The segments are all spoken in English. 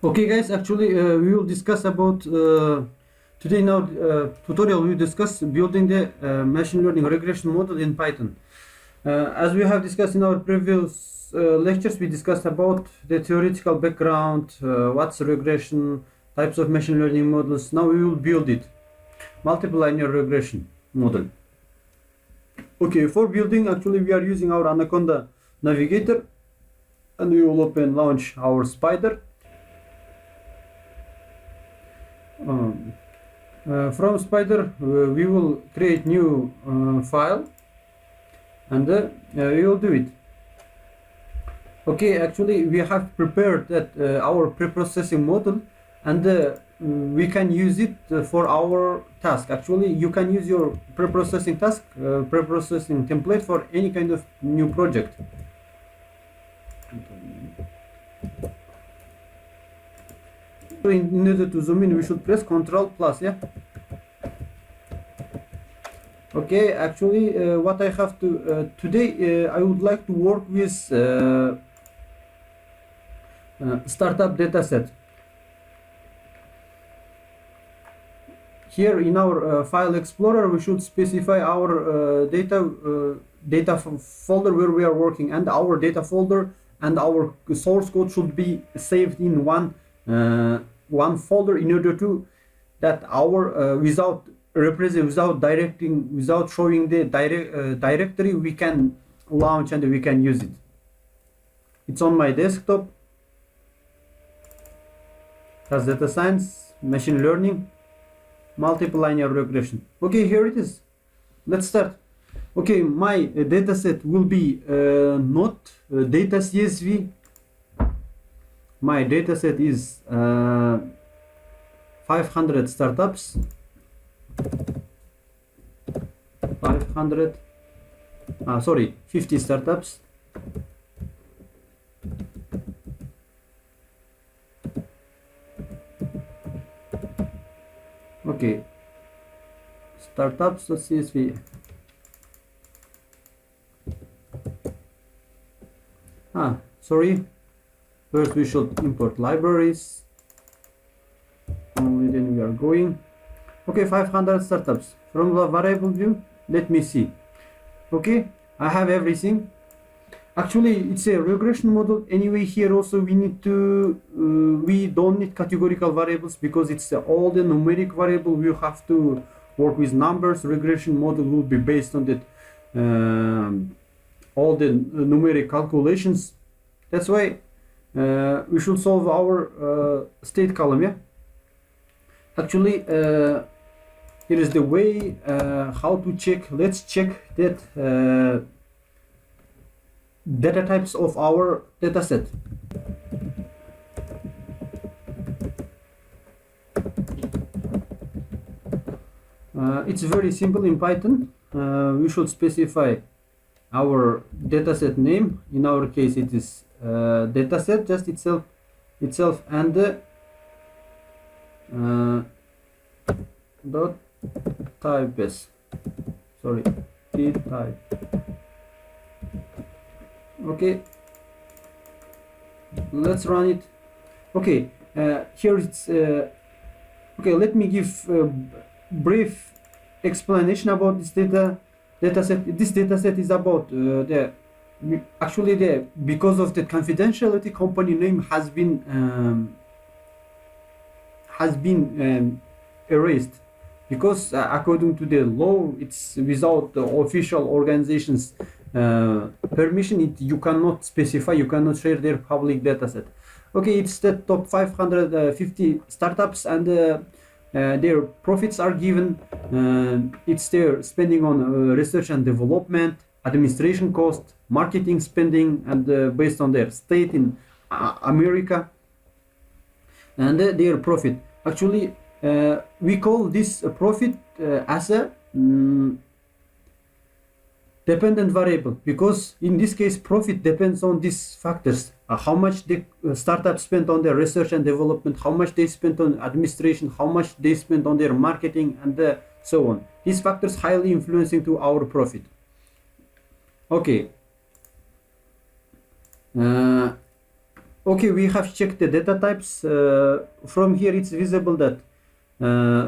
Okay, guys. Actually, we will discuss about today in our tutorial. We will discuss building the machine learning regression model in Python. As we have discussed in our previous lectures, we discussed about the theoretical background, what's regression, types of machine learning models. Now we will build it, multiple linear regression model. Okay, for building, actually, we are using our Anaconda navigator, and we will launch our spider. From spider we will create new file, and we will do it. Okay, actually we have prepared that our preprocessing model, and we can use it for our task. Actually you can use your preprocessing task, preprocessing template for any kind of new project. In order to zoom in, we should press Ctrl plus, yeah. Okay, actually what I have to today, I would like to work with startup dataset. Here in our file explorer, we should specify our data folder where we are working, and our data folder and our source code should be saved in one folder, in order to that our without showing the directory, we can launch and we can use it. It's on my desktop. Has data science, machine learning, multiple linear regression. Okay, here it is. Let's start. Okay, my dataset will be not data CSV. My dataset is 500 startups. 50 startups. Okay, startups.csv. Sorry. First we should import libraries. Only then we are going. Okay, 500 startups. From the variable view, let me see. Okay, I have everything. Actually, it's a regression model. Anyway, here also we need to, we don't need categorical variables, because it's all the numeric variable. We have to work with numbers. Regression model will be based on that, all the numeric calculations. That's why we should solve our state column, yeah. Actually, here is the way how to check. Let's check that data types of our dataset. It's very simple in Python. We should specify our dataset name. In our case, it is dataset just itself, and dot types. Sorry, t type. Okay, let's run it. Okay, here it's okay. Let me give a brief explanation about this dataset. This dataset is about because of the confidentiality, company name has been erased, because according to the law, it's without the official organization's permission. You cannot specify, you cannot share their public dataset. Okay, it's the top 550 startups, and their profits are given. It's their spending on research and development, administration cost, marketing spending, and based on their state in America, and their profit. Actually, we call this profit as a dependent variable, because in this case profit depends on these factors: how much the startup spent on their research and development, how much they spent on administration, how much they spent on their marketing, and so on. These factors highly influencing to our profit. Okay, Okay, we have checked the data types. From here it's visible that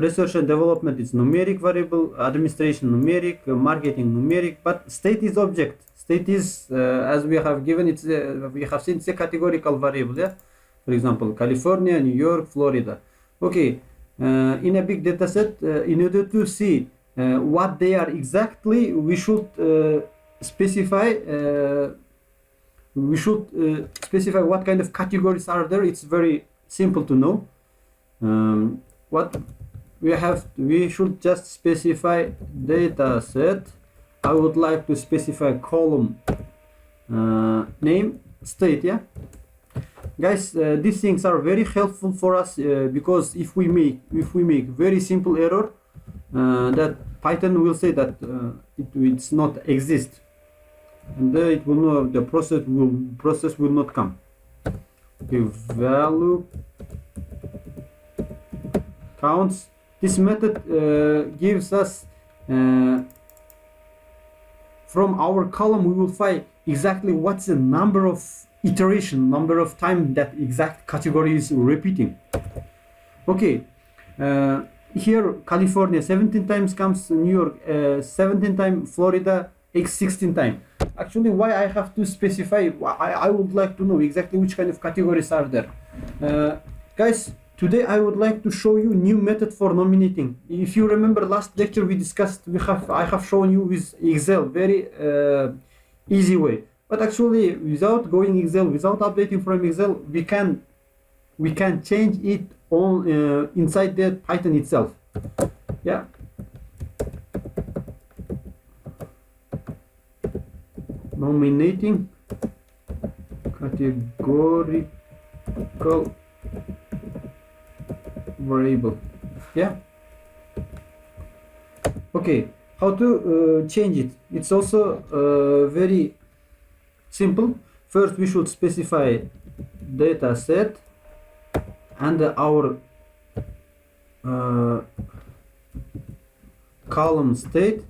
research and development is numeric variable, administration numeric, marketing numeric, but state is object. State is, as we have given, it's we have seen it's a categorical variable. Yeah, for example, California, New York, Florida. Okay, in a big data set, in order to see what they are exactly, we should specify. Specify what kind of categories are there. It's very simple to know. What we should just specify data set. I would like to specify column name, state. Yeah, guys, these things are very helpful for us because if we make very simple error, that Python will say that it's not exist, and it will not, the process will not come. Okay, value counts. This method gives us from our column we will find exactly what's the number of iteration, number of time that exact category is repeating. Okay, here California 17 times comes, New York 17 times, Florida 16 times. Actually, why I have to specify? I would like to know exactly which kind of categories are there. Guys, today I would like to show you new method for nominating. If you remember last lecture we discussed, I have shown you with Excel, very easy way. But actually, without going Excel, without updating from Excel, we can change it on inside the Python itself. Yeah. Nominating categorical variable. Yeah. Okay, how to change it? It's also very simple. First we should specify data set and our column state.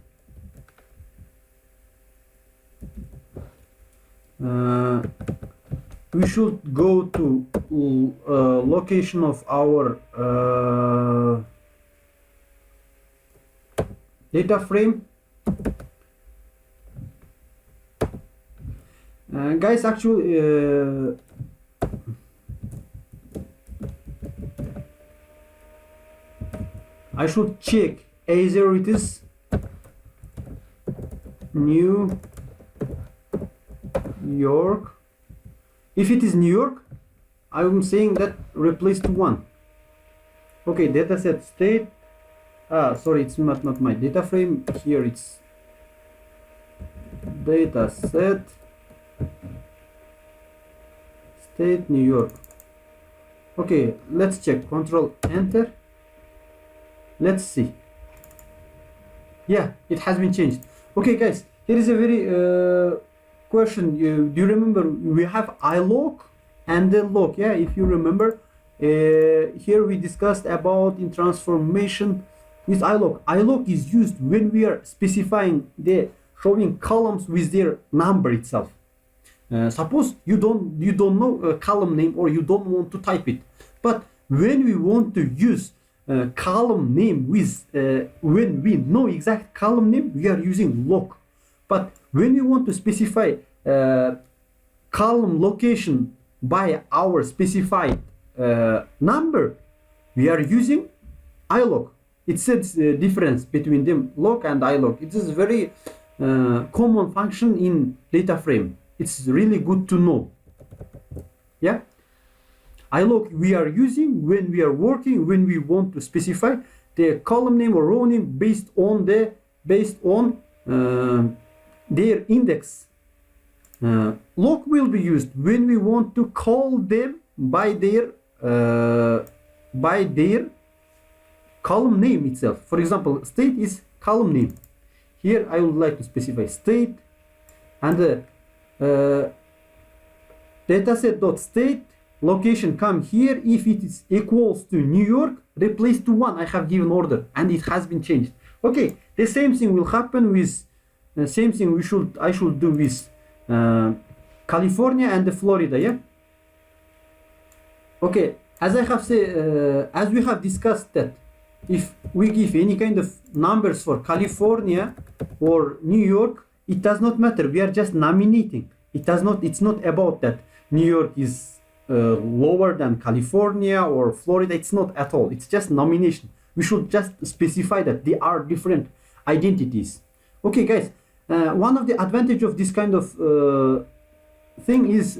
We should go to location of our data frame. Guys, actually I should check either it is New York. If it is New York, I'm saying that replace to 1. Okay, dataset state. Sorry, it's not my data frame. Here it's dataset state New York. Okay, let's check. Control Enter. Let's see. Yeah, it has been changed. Okay, guys, here is a very question. Do you remember we have ilog and the log? Yeah, if you remember, here we discussed about in transformation with ilog. Ilog is used when we are specifying the showing columns with their number itself. Suppose you don't know a column name or you don't want to type it, but when we want to use column name with when we know exact column name, we are using log. But when we want to specify column location by our specified number, we are using ilog. It says the difference between them, log and ilog. It is a very common function in data frame. It's really good to know. Yeah. ilog we are using when we are working, when we want to specify the column name or row name based on their index. Log will be used when we want to call them by their column name itself. For example, state is column name. Here I would like to specify state and dataset.state location come here. If it is equals to New York, replace to 1. I have given order and it has been changed. Okay, the same thing will happen with the same thing I should do with California and the Florida. Yeah. Okay, as I have said, as we have discussed that if we give any kind of numbers for California or New York, it does not matter. We are just nominating. It does not. It's not about that New York is lower than California or Florida. It's not at all. It's just nomination. We should just specify that they are different identities. Okay, guys. One of the advantage of this kind of thing is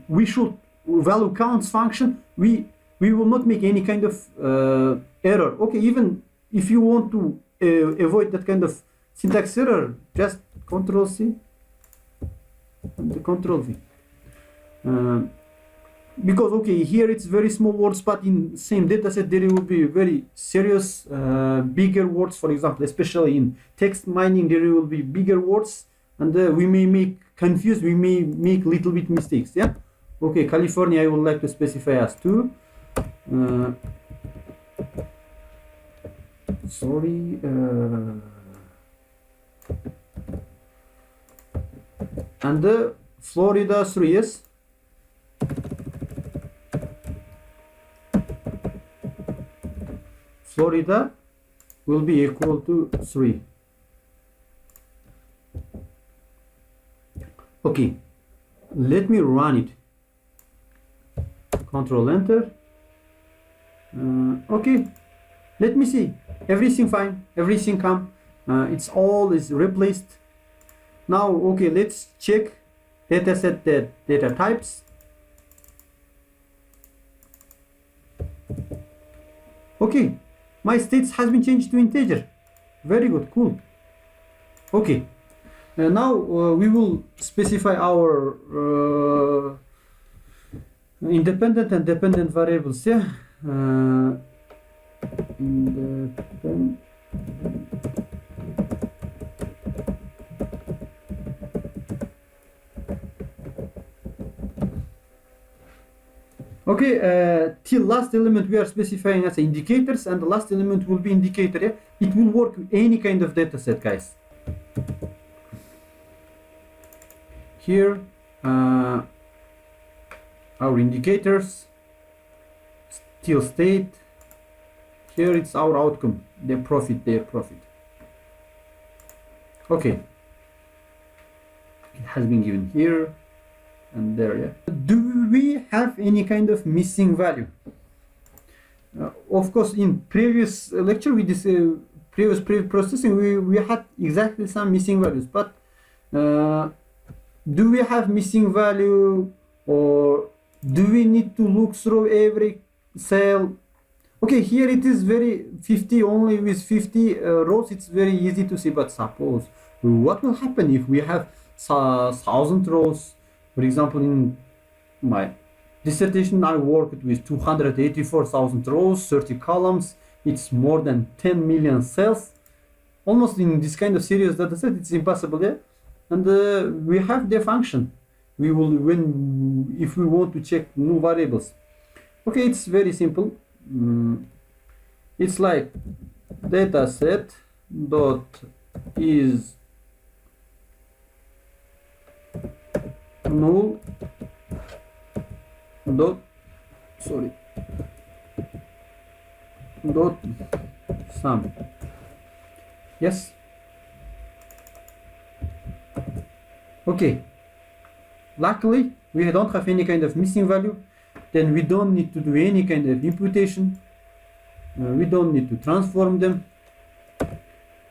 we should value counts function. We will not make any kind of error. Okay, even if you want to avoid that kind of syntax error, just Control C and Control V. Because okay, here it's very small words, but in same dataset there will be very serious bigger words. For example, especially in text mining, there will be bigger words, and we may make confused. We may make little bit mistakes. Yeah. Okay, California I would like to specify as 2. Sorry. And the Florida 3, yes. Florida will be equal to 3. Okay, let me run it. Control Enter. Okay, let me see. Everything fine. Everything come. It's all is replaced. Now, okay, let's check dataset data types. Okay, my states has been changed to integer. Very good, cool. Okay, now we will specify our independent and dependent variables. Yeah. Independent. Okay, till last element we are specifying as indicators, and the last element will be indicator. Yeah? It will work with any kind of data set, guys. Here, our indicators, still state. Here it's our outcome, their profit. Okay, it has been given here and there. Yeah. Do we have any kind of missing value? Of course, in previous lecture, with this previous processing, we had exactly some missing values. But do we have missing value, or do we need to look through every cell? Okay, here it is very 50, only with 50 rows. It's very easy to see. But suppose what will happen if we have 1,000 rows? For example, in my dissertation, I worked with 284,000 rows, 30 columns. It's more than 10 million cells. Almost in this kind of serious data set, it's impossible. Yeah? And we have the function. We will, if we want to check new variables. Okay, it's very simple. It's like dataset dot is null dot sum. Yes. Okay, luckily we don't have any kind of missing value. Then we don't need to do any kind of imputation. We don't need to transform them.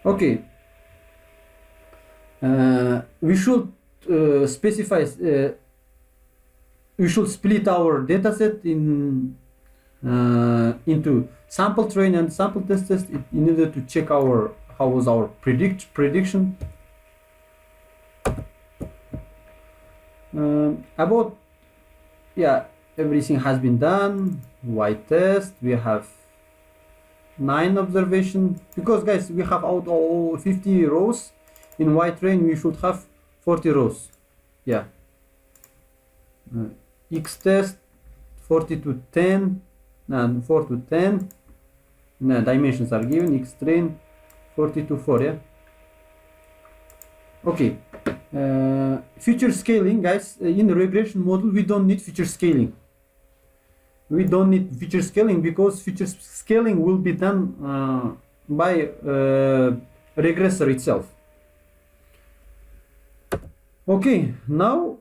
Okay, we should specify, we should split our dataset into sample train and sample test in order to check how was our prediction. About, yeah, everything has been done. White test, we have 9 observation, because guys, we have out all 50 rows. In white train we should have 40 rows. Yeah. X test 40 to 10 and 4 to 10. Dimensions are given. X train 40 to 4. Yeah. Okay. Feature scaling, guys. In regression model we don't need feature scaling. we don't need feature scaling because feature scaling will be done by regressor itself. Okay, now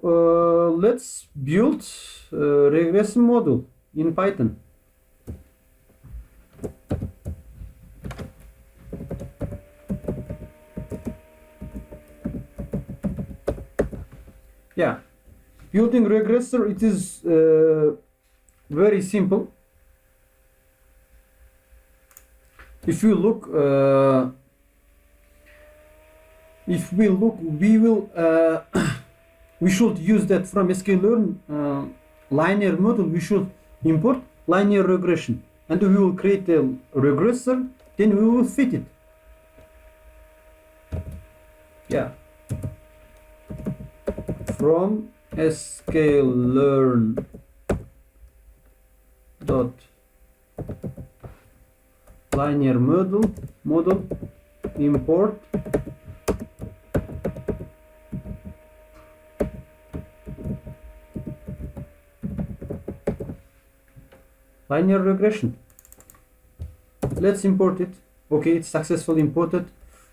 let's build regression model in Python. Yeah, building regressor, it is very simple. If you look, we will we should use that from sklearn linear model. We should import linear regression, and we will create a regressor. Then we will fit it. Yeah, from sklearn dot linear model import linear regression. Let's import it. Okay, it's successfully imported.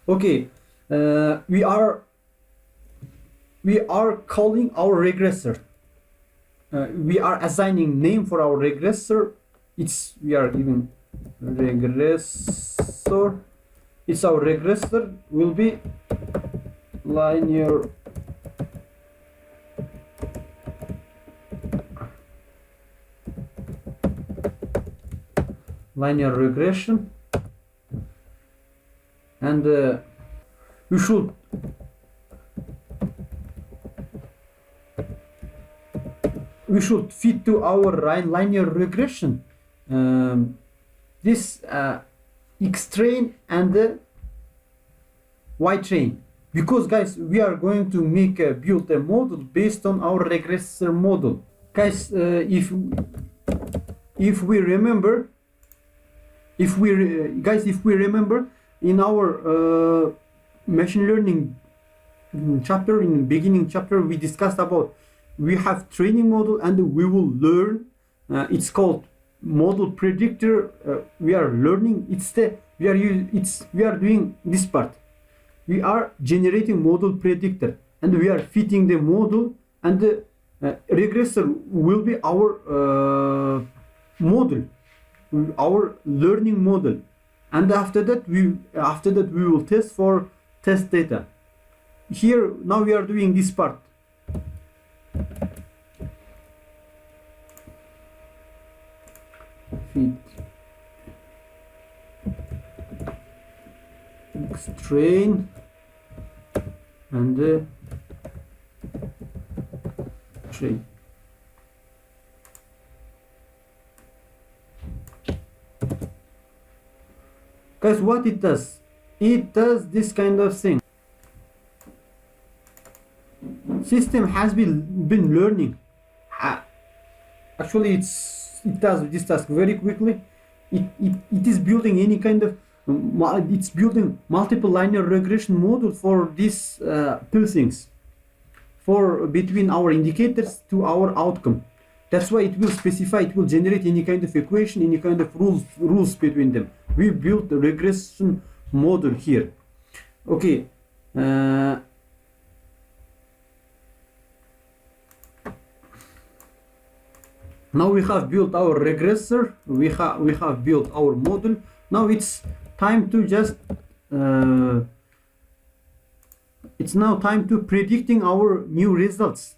Okay, we are calling our regressor. We are assigning name for our regressor. We are giving regressor. It's our regressor will be linear regression, and we should fit to our linear regression this X train and the Y train, because guys, we are going to build a model based on our regressor model. Guys, if we remember in our machine learning chapter, in the beginning chapter, we discussed about we have training model and we will learn. It's called model predictor. We are learning. We are doing this part. We are generating model predictor and we are fitting the model, and the regressor will be our model, our learning model, and after that we will test for test data. Here now we are doing this part. Fit train and the train. Guys, what it does? It does this kind of thing. System has been learning. Actually, it does this task very quickly. It is building any kind of it's building multiple linear regression model for these two things, for between our indicators to our outcome. That's why it will specify, it will generate any kind of equation, any kind of rules between them. We built the regression model here. Okay. Now we have built our regressor, we have built our model. Now it's time to just it's now time to predicting our new results.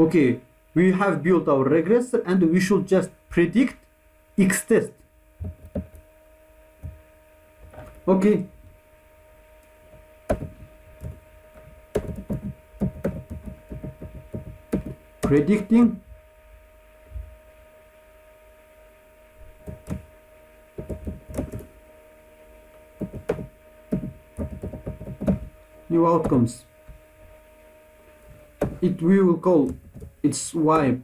Okay, we have built our regressor and we should just predict X test. Okay. Predicting new outcomes. We will call its Y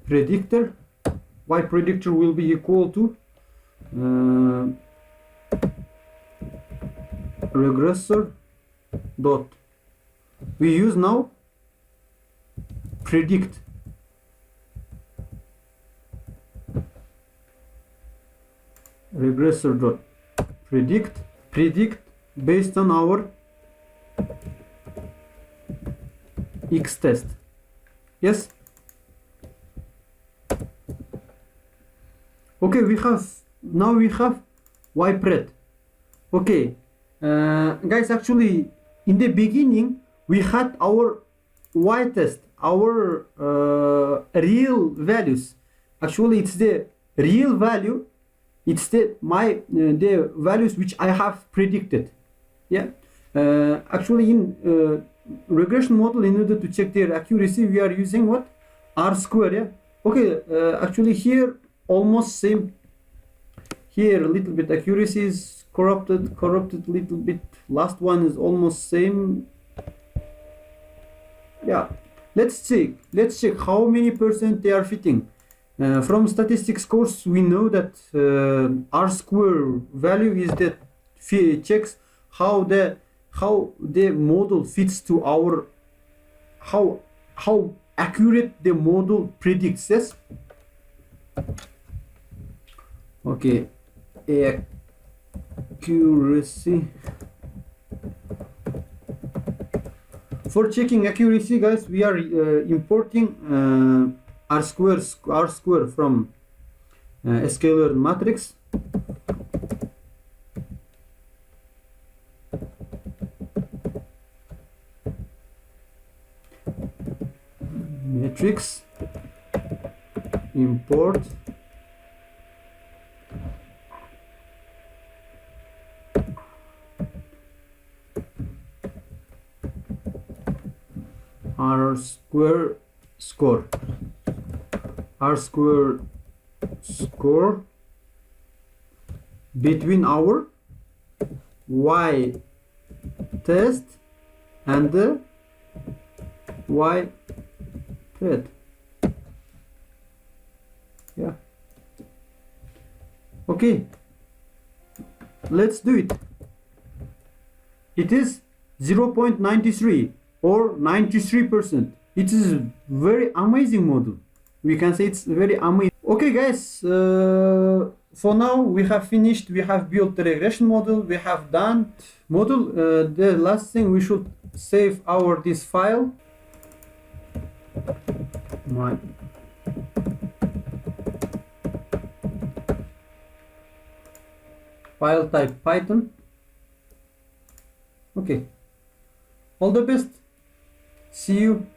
predictor. Y predictor will be equal to regressor dot, we use now predict regressor dot predict based on our x test. Yes. Okay, we have y pred. Okay, guys, actually in the beginning we had our y test, our real values. Actually it's the real value, it's the values which I have predicted. Yeah. Actually in regression model, in order to check their accuracy, we are using what? R square. Yeah. Okay, actually here almost same. Here a little bit accuracy is corrupted little bit. Last one is almost same. Yeah, let's check how many percent they are fitting. From statistics course we know that R square value is that checks how the model fits to our how accurate the model predicts. Yes. Okay, accuracy. For checking accuracy, guys, we are importing R square from a scalar matrix. Matrix import R square score between our y test and the y pred. Yeah. Okay, let's do it. It is 0.93 or 93%. It is very amazing model. We can say it's very amazing. Okay, guys, for now we have finished. We have built the regression model. We have done model. The last thing, we should save this file. My file type Python. Okay, all the best. See you